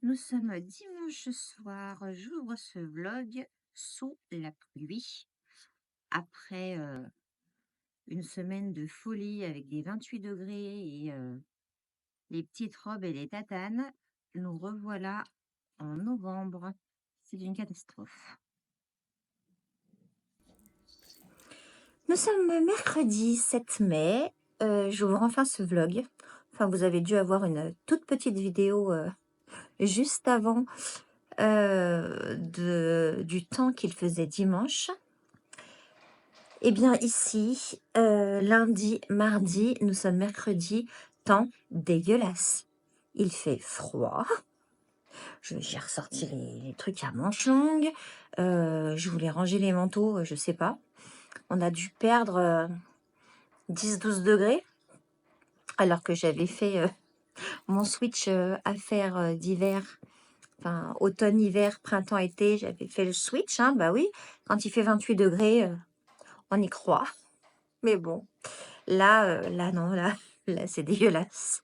Nous sommes dimanche soir, j'ouvre ce vlog sous la pluie. Après une semaine de folie avec des 28 degrés et les petites robes et les tatanes, nous revoilà en novembre. C'est une catastrophe. Nous sommes mercredi 7 mai. J'ouvre enfin ce vlog. Enfin, vous avez dû avoir une toute petite vidéo juste avant du temps qu'il faisait dimanche. Eh bien ici, lundi, mardi, nous sommes mercredi, temps dégueulasse. Il fait froid. J'ai ressorti les trucs à manches longues. Je voulais ranger les manteaux, je sais pas. On a dû perdre 10-12 degrés. Alors que j'avais fait mon switch affaires d'hiver. Enfin, automne, hiver, printemps, été. J'avais fait le switch, hein, bah oui. Quand il fait 28 degrés, on y croit. Mais bon. Là, non, là c'est dégueulasse.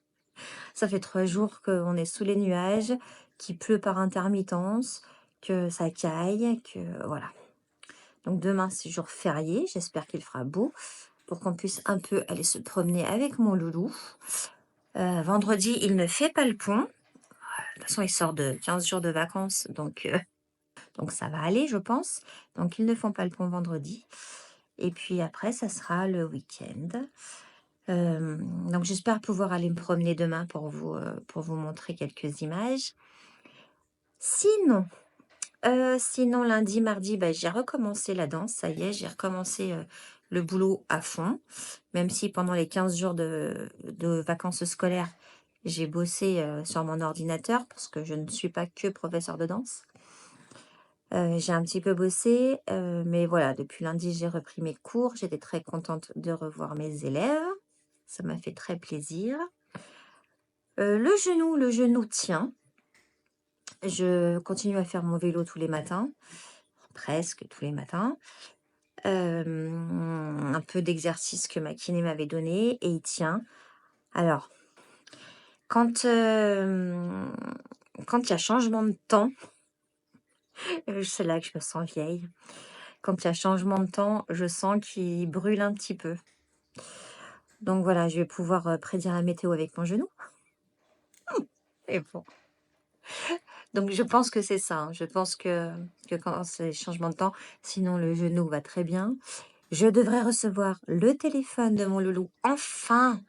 Ça fait 3 jours qu'on est sous les nuages, qu'il pleut par intermittence, que ça caille, que voilà. Donc demain, c'est jour férié. J'espère qu'il fera beau pour qu'on puisse un peu aller se promener avec mon loulou. Vendredi, il ne fait pas le pont. De toute façon, il sort de 15 jours de vacances, donc ça va aller, je pense. Donc, ils ne font pas le pont vendredi. Et puis après, ça sera le week-end. Donc j'espère pouvoir aller me promener demain pour vous montrer quelques images. Sinon, lundi, mardi, bah, j'ai recommencé la danse. Ça y est, j'ai recommencé le boulot à fond. Même si pendant les 15 jours de vacances scolaires, j'ai bossé sur mon ordinateur parce que je ne suis pas que professeur de danse. J'ai un petit peu bossé, mais voilà, depuis lundi, j'ai repris mes cours. J'étais très contente de revoir mes élèves. Ça m'a fait très plaisir. Le genou tient. Je continue à faire mon vélo tous les matins, presque tous les matins. Un peu d'exercice que ma kiné m'avait donné et il tient. Alors, quand il y a changement de temps, c'est là que je me sens vieille. Quand il y a changement de temps, je sens qu'il brûle un petit peu. Donc voilà, je vais pouvoir prédire la météo avec mon genou. Et bon. Donc je pense que c'est ça, hein. Je pense que quand c'est changement de temps, sinon le genou va très bien. Je devrais recevoir le téléphone de mon loulou enfin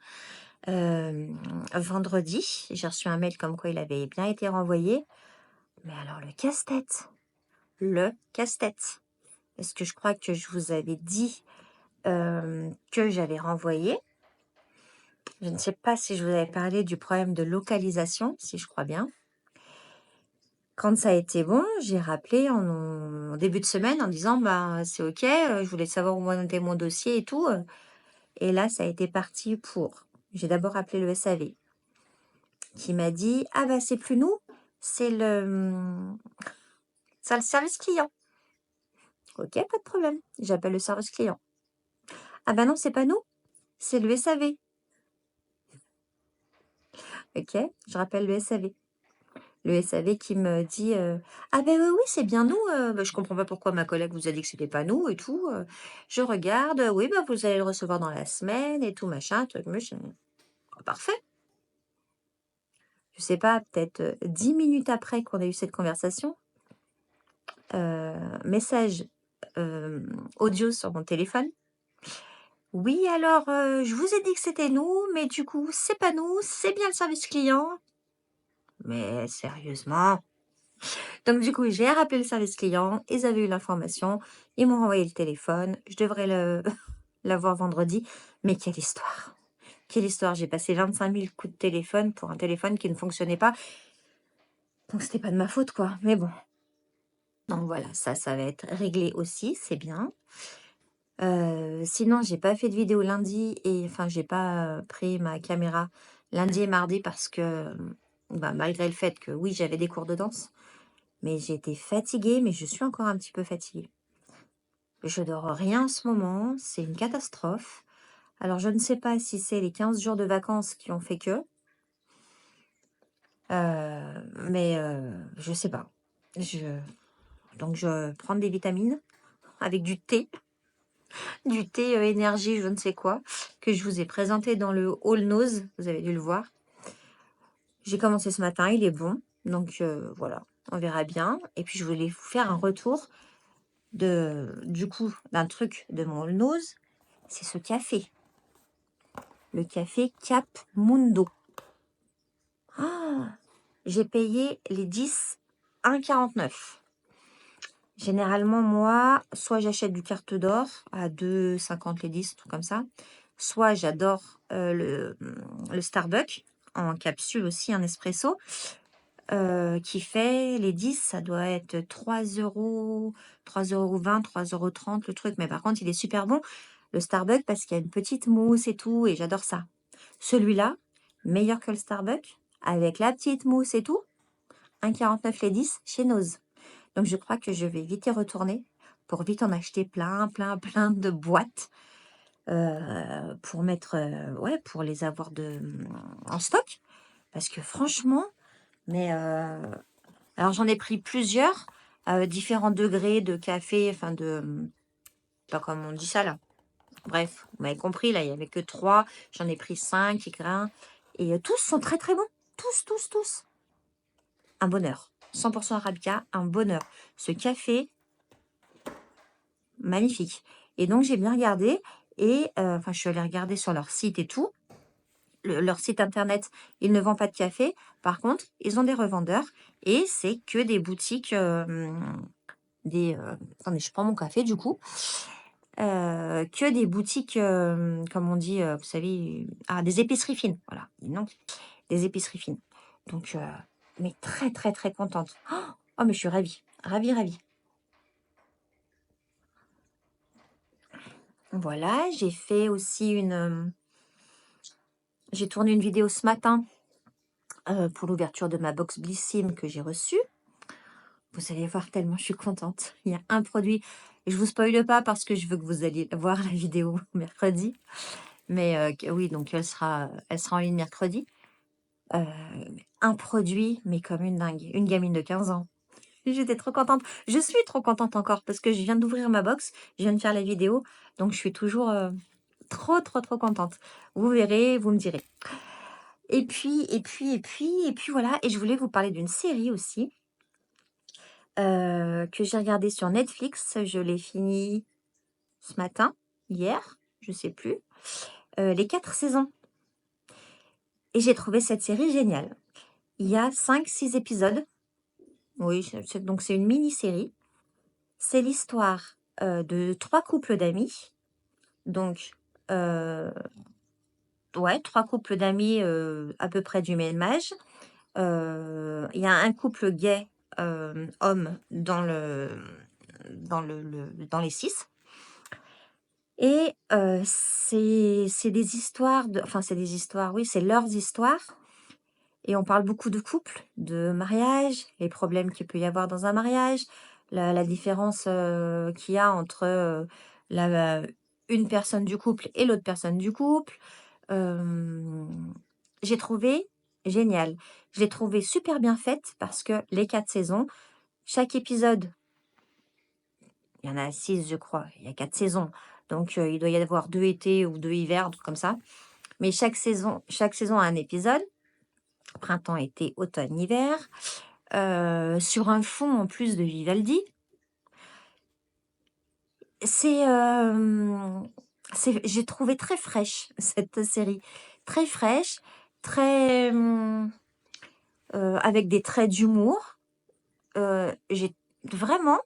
vendredi. J'ai reçu un mail comme quoi il avait bien été renvoyé. Mais alors le casse-tête, Est-ce que je crois que je vous avais dit que j'avais renvoyé? Je ne sais pas si je vous avais parlé du problème de localisation, si je crois bien. Quand ça a été bon, j'ai rappelé en début de semaine en disant bah c'est ok, je voulais savoir où en était mon dossier et tout. Et là, ça a été parti pour. J'ai d'abord appelé le SAV qui m'a dit ah bah c'est plus nous, c'est le service client. Ok, pas de problème. J'appelle le service client. Ah bah non, c'est pas nous, c'est le SAV. Ok, je rappelle le SAV. Le SAV qui me dit ah ben oui, oui, c'est bien nous. Bah, je comprends pas pourquoi ma collègue vous a dit que c'était pas nous et tout. Je regarde, oui, bah vous allez le recevoir dans la semaine et tout, machin, truc, machin. Ah, parfait. Je sais pas, peut-être 10 minutes après qu'on a eu cette conversation, message audio sur mon téléphone. Oui, alors, je vous ai dit que c'était nous, mais du coup, c'est pas nous, c'est bien le service client. Mais sérieusement? Donc du coup, j'ai rappelé le service client, ils avaient eu l'information, ils m'ont renvoyé le téléphone, je devrais l'avoir vendredi. Mais quelle histoire! Quelle histoire! J'ai passé 25 000 coups de téléphone pour un téléphone qui ne fonctionnait pas. Donc c'était pas de ma faute, quoi. Mais bon. Donc voilà, ça va être réglé aussi, c'est bien. Sinon, j'ai pas fait de vidéo lundi et enfin, j'ai pas pris ma caméra lundi et mardi parce que, bah, malgré le fait que oui, j'avais des cours de danse, mais j'étais fatiguée, mais je suis encore un petit peu fatiguée. Je dors rien en ce moment, c'est une catastrophe. Alors je ne sais pas si c'est les 15 jours de vacances qui ont fait que, mais je sais pas. Je donc je prends des vitamines avec du thé, énergie je ne sais quoi, que je vous ai présenté dans le All Nose, vous avez dû le voir. J'ai commencé ce matin, il est bon, donc voilà, on verra bien. Et puis je voulais vous faire un retour du coup, d'un truc de mon All Nose, c'est ce café, le café Cap Mundo. Ah, j'ai payé les 10, 1,49. Généralement, moi, soit j'achète du carte d'or à 2,50 les 10, tout comme ça. Soit j'adore le Starbucks en capsule aussi, un espresso, qui fait les 10, ça doit être 3 €, 3,20 €, 3,30 € le truc. Mais par contre, il est super bon, le Starbucks, parce qu'il y a une petite mousse et tout, et j'adore ça. Celui-là, meilleur que le Starbucks, avec la petite mousse et tout, 1,49 les 10 chez Noz. Donc je crois que je vais vite y retourner pour vite en acheter plein, plein, plein de boîtes pour mettre, ouais, pour les avoir en stock. Parce que franchement, mais alors j'en ai pris plusieurs, différents degrés de café, enfin pas comme on dit ça là. Bref, vous m'avez compris, là, il n'y avait que 3, j'en ai pris 5 grains, et tous sont très très bons. Tous, tous, tous. Un bonheur. 100% Arabica, un bonheur. Ce café, magnifique. Et donc j'ai bien regardé, et enfin je suis allée regarder sur leur site et tout. Leur site internet, ils ne vendent pas de café. Par contre, ils ont des revendeurs, et c'est que des boutiques, attendez, je prends mon café du coup. Que des boutiques, comme on dit, vous savez, des épiceries fines, voilà, non, des épiceries fines. Donc, mais très, très, très contente. Oh, mais je suis ravie, ravie, ravie. Voilà, j'ai fait aussi j'ai tourné une vidéo ce matin pour l'ouverture de ma box Blissim que j'ai reçue. Vous allez voir tellement je suis contente. Il y a un produit, je vous spoile pas parce que je veux que vous alliez voir la vidéo mercredi. Mais oui, donc elle sera en ligne mercredi. Un produit, mais comme une dingue, une gamine de 15 ans. J'étais trop contente. Je suis trop contente encore parce que je viens d'ouvrir ma box, je viens de faire la vidéo, donc je suis toujours trop, trop, trop contente. Vous verrez, vous me direz. Et puis voilà. Et je voulais vous parler d'une série aussi que j'ai regardée sur Netflix. Je l'ai finie ce matin, hier, je sais plus. Les 4 saisons. Et j'ai trouvé cette série géniale. Il y a 5-6 épisodes. Oui, donc c'est une mini-série. C'est l'histoire de 3 couples d'amis. Donc, ouais, 3 couples d'amis à peu près du même âge. Il y a un couple gay, homme, dans les 6. Et c'est des histoires, enfin, c'est des histoires, oui, c'est leurs histoires. Et on parle beaucoup de couple, de mariage, les problèmes qu'il peut y avoir dans un mariage, la différence qu'il y a entre la, une personne du couple et l'autre personne du couple. Euh, j'ai trouvé génial. Je l'ai trouvé super bien faite parce que les 4 saisons, chaque épisode, il y en a 6 je crois, il y a 4 saisons. Donc il doit y avoir 2 étés ou 2 hivers, un truc comme ça. Mais chaque saison a un épisode, printemps, été, automne, hiver. Sur un fond en plus de Vivaldi. C'est, j'ai trouvé très fraîche cette série. Très fraîche, très, avec des traits d'humour. Vraiment,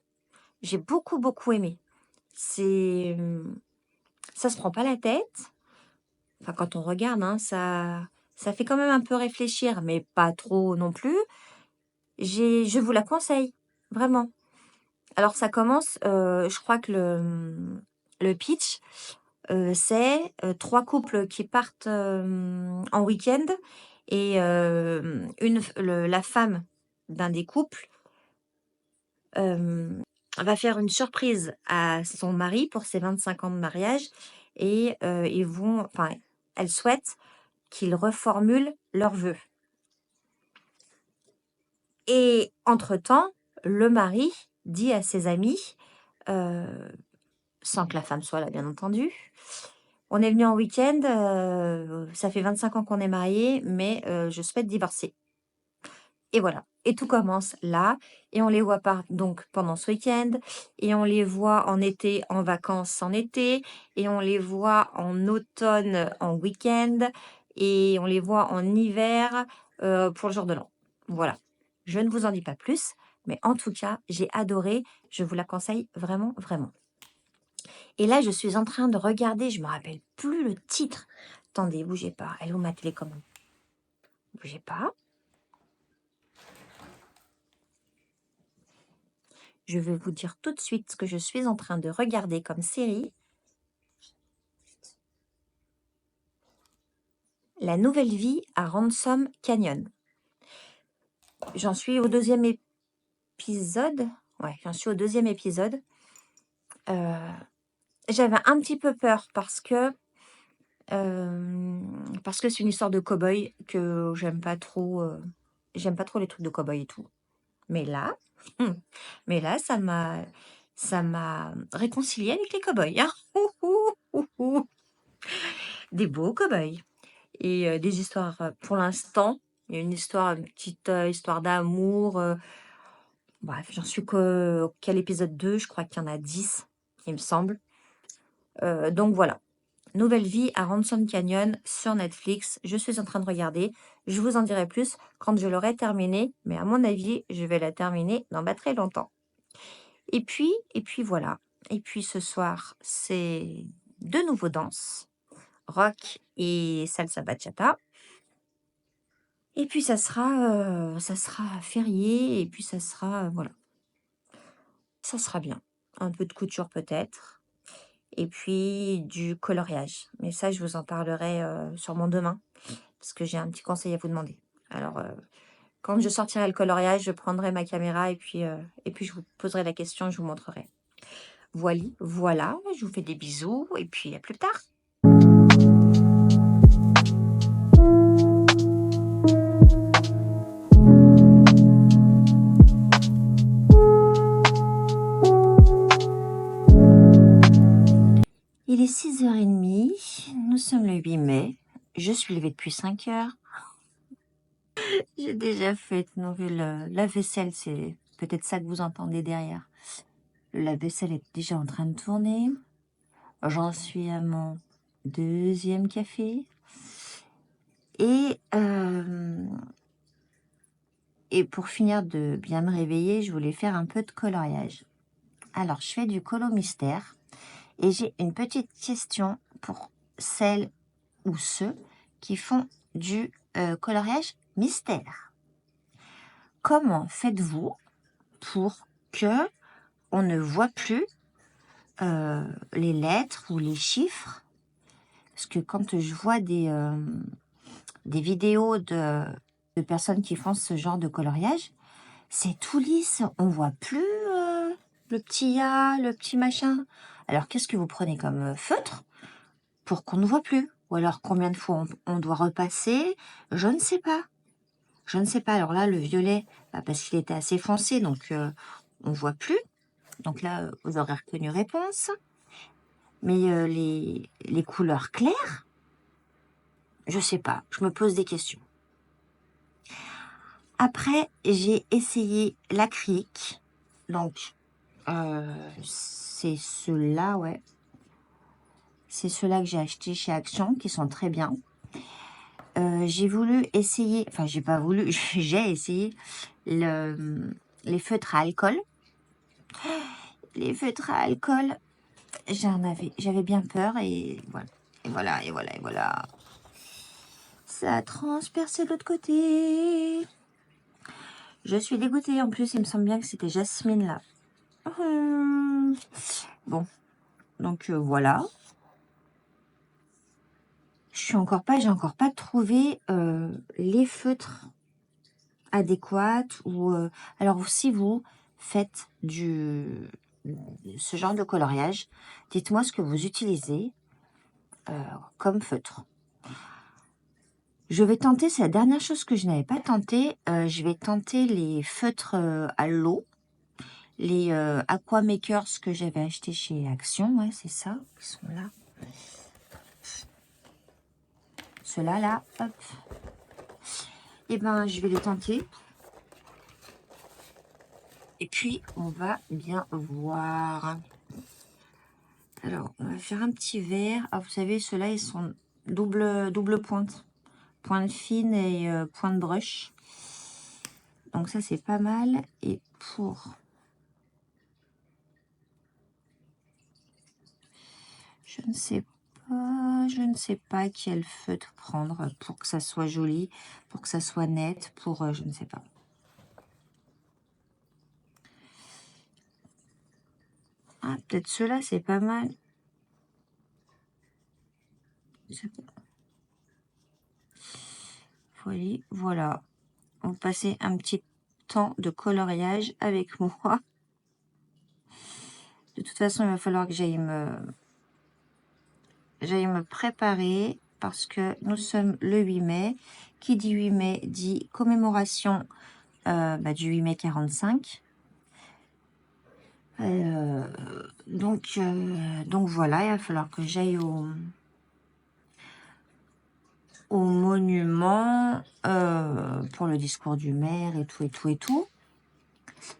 j'ai beaucoup, beaucoup aimé. Ça se prend pas la tête. Enfin, quand on regarde, hein, ça fait quand même un peu réfléchir, mais pas trop non plus. Je vous la conseille, vraiment. Alors ça commence, je crois que le pitch, c'est, 3 couples qui partent, en week-end, et la femme d'un des couples va faire une surprise à son mari pour ses 25 ans de mariage et elle souhaite qu'ils reformulent leurs vœux. Et entre-temps, le mari dit à ses amis, sans que la femme soit là, bien entendu: «On est venu en week-end, ça fait 25 ans qu'on est mariés, mais je souhaite divorcer». Et voilà. Et tout commence là et on les voit pas donc pendant ce week-end et on les voit en été, en vacances en été et on les voit en automne, en week-end et on les voit en hiver, pour le jour de l'an. Voilà. Je ne vous en dis pas plus, mais en tout cas, j'ai adoré. Je vous la conseille vraiment, vraiment. Et là, je suis en train de regarder, je me rappelle plus le titre. Attendez, bougez pas. Elle est où ma télécommande? Bougez pas. Je vais vous dire tout de suite ce que je suis en train de regarder comme série. La nouvelle vie à Ransom Canyon. J'en suis au 2e épisode. Ouais, j'en suis au 2e épisode. J'avais un petit peu peur parce que c'est une histoire de cow-boy que j'aime pas trop les trucs de cow-boy et tout. Mais là, ça m'a réconciliée avec les cow-boys, hein. Des beaux cow-boys. Et des histoires, pour l'instant, il y a une petite histoire d'amour. Bref, j'en suis qu'à l'épisode 2, je crois qu'il y en a 10, il me semble. Donc voilà. Nouvelle vie à Ransom Canyon sur Netflix. Je suis en train de regarder. Je vous en dirai plus quand je l'aurai terminée. Mais à mon avis, je vais la terminer dans pas très longtemps. Et puis voilà. Et puis ce soir, c'est de nouveau danse, rock et salsa bachata. Et puis ça sera férié et puis voilà, ça sera bien. Un peu de couture peut-être et puis du coloriage. Mais ça, je vous en parlerai, sûrement demain parce que j'ai un petit conseil à vous demander. Alors, quand je sortirai le coloriage, je prendrai ma caméra et puis je vous poserai la question, je vous montrerai. Voilà, je vous fais des bisous et puis à plus tard. Il est 6h30, nous sommes le 8 mai. Je suis levée depuis 5h. J'ai déjà fait la vaisselle, c'est peut-être ça que vous entendez derrière. La vaisselle est déjà en train de tourner. J'en suis à mon 2e café. Et pour finir de bien me réveiller, je voulais faire un peu de coloriage. Alors, je fais du colo mystère. Et j'ai une petite question pour celles ou ceux qui font du coloriage mystère. Comment faites-vous pour que on ne voit plus les lettres ou les chiffres? Parce que quand je vois des vidéos de personnes qui font ce genre de coloriage, c'est tout lisse. On voit plus le petit A, le petit machin. Alors, qu'est-ce que vous prenez comme feutre pour qu'on ne voit plus? Ou alors, combien de fois on doit repasser? Je ne sais pas. Je ne sais pas. Alors là, le violet, parce qu'il était assez foncé, donc on voit plus. Donc là, vous aurez reconnu réponse. Mais les couleurs claires, je sais pas. Je me pose des questions. Après, j'ai essayé l'acrylique. Donc, c'est ceux-là, ouais. C'est ceux-là que j'ai acheté chez Action, qui sont très bien. J'ai voulu essayer, enfin j'ai pas voulu, j'ai essayé les feutres à alcool. Les feutres à alcool, j'avais bien peur et voilà. Ça a transpercé de l'autre côté. Je suis dégoûtée. En plus, il me semble bien que c'était Jasmine là. Bon, donc voilà. J'ai encore pas trouvé les feutres adéquats ou alors si vous faites ce genre de coloriage. Dites-moi ce que vous utilisez comme feutre. Je vais tenter, c'est la dernière chose que je n'avais pas tenté. Je vais tenter les feutres à l'eau, les Aqua Makers que j'avais acheté chez Action. Ouais, c'est ça, ils sont là. Ceux-là, là, hop. Et ben, je vais les tenter. Et puis, on va bien voir. Alors, on va faire un petit verre. Ah, vous savez, ceux-là, ils sont double pointe. Pointe fine et pointe brush. Donc ça, c'est pas mal. Et pour... Je ne sais pas quel feutre prendre pour que ça soit joli, pour que ça soit net, pour... je ne sais pas. Ah, peut-être ceux-là, c'est pas mal. Voilà. On va passer un petit temps de coloriage avec moi. De toute façon, il va falloir que j'aille me préparer parce que nous sommes le 8 mai. Qui dit 8 mai dit commémoration du 8 mai 45. Donc voilà, il va falloir que j'aille au monument pour le discours du maire et tout.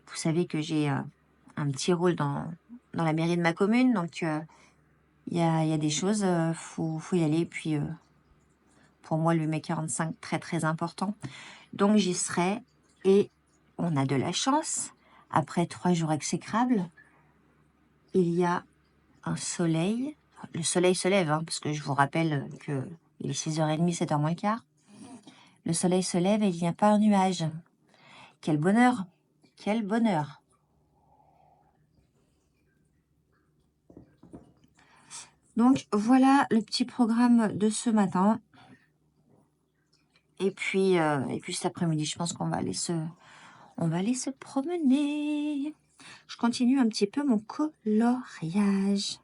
Vous savez que j'ai un petit rôle dans la mairie de ma commune, donc il y a des choses, faut y aller. Puis pour moi, le 8 mai 45, très très important. Donc j'y serai et on a de la chance. Après 3 jours exécrables, il y a un soleil. Le soleil se lève, hein, parce que je vous rappelle que il est 6h30, 7h moins le quart. Le soleil se lève et il n'y a pas un nuage. Quel bonheur! Quel bonheur! Donc voilà le petit programme de ce matin. Et puis cet après-midi, je pense qu'on va aller se promener. Je continue un petit peu mon coloriage.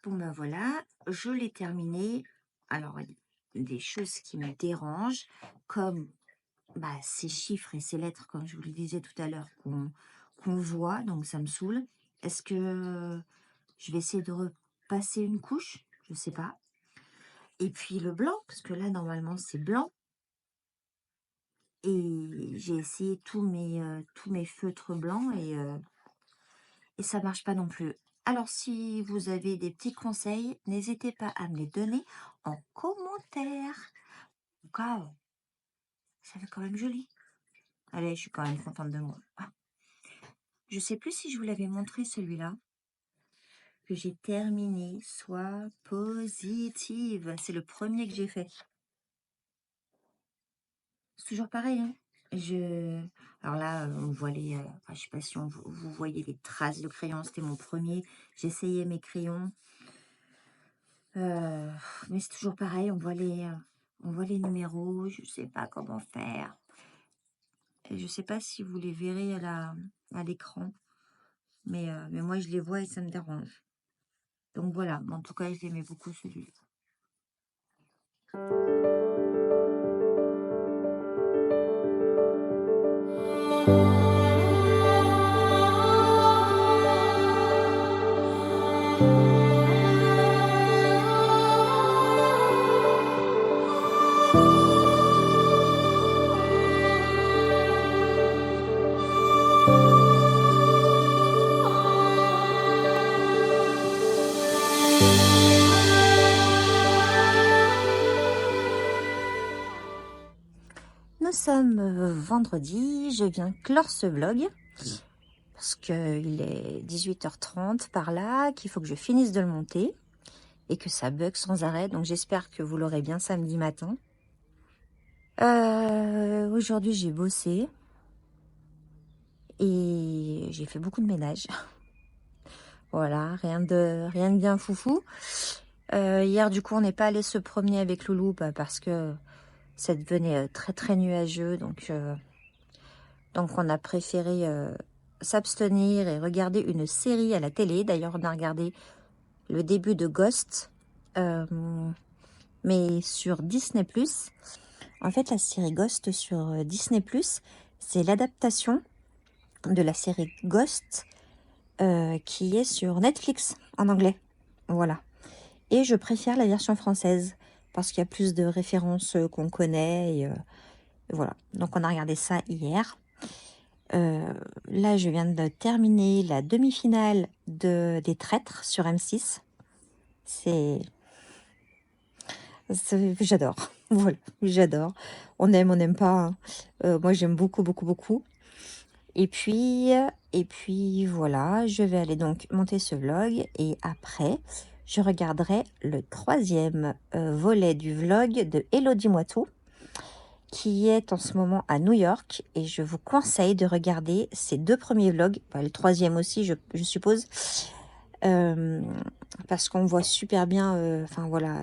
Bon ben voilà, je l'ai terminé. Alors, des choses qui me dérangent, comme ces chiffres et ces lettres, comme je vous le disais tout à l'heure, qu'on voit, donc ça me saoule. Est-ce que je vais essayer de repasser une couche? Je sais pas. Et puis le blanc, parce que là, normalement, c'est blanc. Et j'ai essayé tous mes feutres blancs et ça marche pas non plus. Alors, si vous avez des petits conseils, n'hésitez pas à me les donner en commentaire. En tout cas, ça fait quand même joli. Allez, je suis quand même contente de moi. Je sais plus si je vous l'avais montré celui-là. Que j'ai terminé. Sois positive. C'est le premier que j'ai fait. C'est toujours pareil, hein. Alors là, on voit les... je sais pas si vous voyez les traces de crayon. C'était mon premier. J'essayais mes crayons. Mais c'est toujours pareil. On voit les numéros. Je sais pas comment faire. Et je sais pas si vous les verrez à l'écran. Mais moi, je les vois et ça me dérange. Donc voilà. En tout cas, j'aimais beaucoup celui-là. nous sommes vendredi, je viens clore ce vlog parce qu'il est 18h30 par là, qu'il faut que je finisse de le monter et que ça bug sans arrêt, donc j'espère que vous l'aurez bien samedi matin. Aujourd'hui j'ai bossé et j'ai fait beaucoup de ménage. Voilà, rien de bien foufou. Hier du coup on n'est pas allé se promener avec Loulou parce que ça devenait très nuageux, donc on a préféré s'abstenir et regarder une série à la télé. D'ailleurs, on a regardé le début de Ghost, mais sur Disney+. En fait, la série Ghost sur Disney+, c'est l'adaptation de la série Ghost qui est sur Netflix en anglais. Voilà. Et je préfère la version française parce qu'il y a plus de références qu'on connaît. Et, voilà. Donc, on a regardé ça hier. Là, je viens de terminer la demi-finale des Traîtres sur M6. J'adore. Voilà, j'adore. On aime, on n'aime pas, hein. Moi, j'aime beaucoup. Et puis voilà, je vais aller donc monter ce vlog et après, je regarderai le 3e volet du vlog de Elodie Moitou, qui est en ce moment à New York, et je vous conseille de regarder ces 2 premiers vlogs, le 3e aussi je suppose, parce qu'on voit super bien, enfin voilà,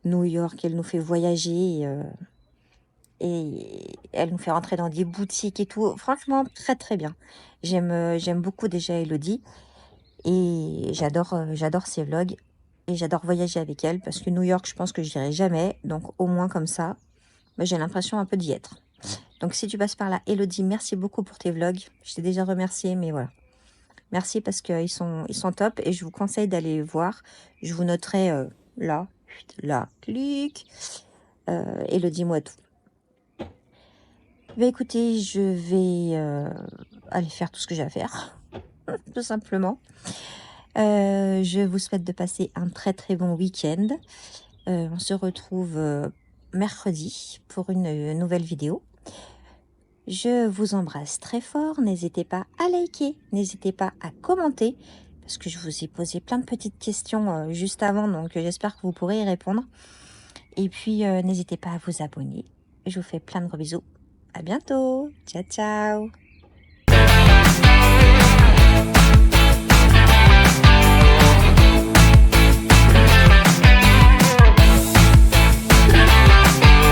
New York, elle nous fait voyager, et elle nous fait rentrer dans des boutiques et tout, franchement très bien. J'aime beaucoup déjà Elodie, et j'adore ses vlogs, et j'adore voyager avec elle, parce que New York je pense que je n'irai jamais, donc au moins comme ça, j'ai l'impression un peu d'y être. Donc si tu passes par là, Elodie, merci beaucoup pour tes vlogs. Je t'ai déjà remercié, mais voilà. Merci parce qu'ils sont top et je vous conseille d'aller voir. Je vous noterai là, clic, Elodie Moitou. Écoutez, je vais aller faire tout ce que j'ai à faire, tout simplement. Je vous souhaite de passer un très bon week-end. On se retrouve mercredi pour une nouvelle vidéo. Je vous embrasse très fort, n'hésitez pas à liker, n'hésitez pas à commenter, parce que je vous ai posé plein de petites questions juste avant, donc j'espère que vous pourrez y répondre. Et puis n'hésitez pas à vous abonner. Je vous fais plein de gros bisous. À bientôt. Ciao.